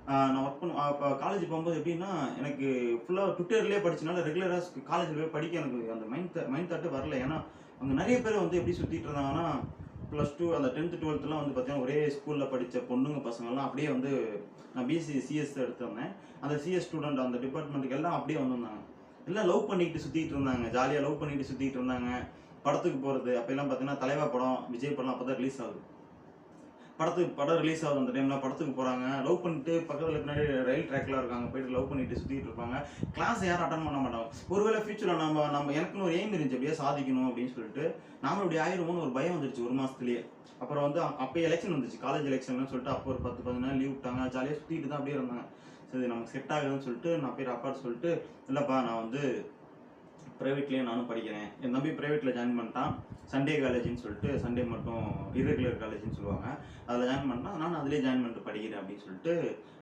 நான் ஒர்க் பண்ண அப்ப காலேஜ் போகும்போது எப்படின்னா, எனக்கு ஃபுல்லா ட்விட்டர்லயே படிச்சனால ரெகுலரா காலேஜ்ல போய் படிக்க எனக்கு அந்த மைண்ட் தாட்டே வரல. ஏன்னா, அங்க நெறைய பேர் வந்து எப்படி சுத்திட்டு இருந்தாங்கன்னா, +2 அந்த 10த், 12த்லாம் வந்து பார்த்தீங்கன்னா, ஒரே ஸ்கூல்ல படிச்ச பொண்ணுங்க, பசங்கலாம் அப்படியே வந்து நான் பிஎஸ்சி சிஎஸ் எடுத்திருந்தேன். அந்த சிஎஸ் ஸ்டூடண்ட் அந்த டிபார்ட்மெண்ட்டுக்கு எல்லாம் அப்படியே வந்திருந்தாங்க. எல்லாம் லவ் பண்ணிட்டு சுத்திட்டு இருந்தாங்க. ஜாலியா லவ் பண்ணிட்டு சுத்திட்டு இருந்தாங்க. படத்துக்கு போறது, அப்பலாம் பார்த்தீங்கன்னா, தலைவா படம், விஜய் படம்லாம் அப்ப தான் ரிலீஸ் ஆகுது. படம் ரிலீஸ் ஆகுது அந்த டைம்ல படத்துக்கு போறாங்க. லவ் பண்ணிட்டு பக்கத்துல பின்னாடி ரயில் ட்ராக்ல இருக்காங்க. போயிட்டு லவ் பண்ணிட்டு சுத்திட்டு இருப்பாங்க. கிளாஸ் யாரும் அட்டெண்ட் பண்ண மாட்டாங்க. ஒருவேளை ஃபியூச்சர்ல நம்ம எனக்குன்னு ஒரு எய்ம் இருந்துச்சு. அப்படியே சாதிக்கணும் அப்படின்னு சொல்லிட்டு, நாமளும் இப்படி ஆயிருமோன்னு ஒரு பயம் வந்துருச்சு 1 மாசத்துலயே. அப்புறம் வந்து அப்பயே எலெக்ஷன் வந்துச்சு. காலேஜ் எலெக்ஷன்னு சொல்லிட்டு அப்போ ஒரு 10, 15 நாள் லீவ் விட்டாங்க. ஜாலியா சுத்திட்டு தான் அப்படியே இருந்தாங்க. சரி நமக்கு செட் ஆகுதுன்னு சொல்லிட்டு நான் போய் அப்பாட்ட சொல்லிட்டு, இல்லப்பா நான் வந்து பிரைவேட்லயே நானும் படிக்கிறேன். என் தம்பி பிரைவேட்ல ஜாயின் பண்ணிட்டான். சண்டே காலேஜ்ன்னு சொல்லிட்டு, சண்டே மட்டும் இர்ரெகுலர் காலேஜ்ன்னு சொல்லுவாங்க. அதில ஜாயின் பண்ணான். நானும் அதிலேயே ஜாயின் பண்ணிட்டு படிக்கிறேன் அப்படின்னு சொல்லிட்டு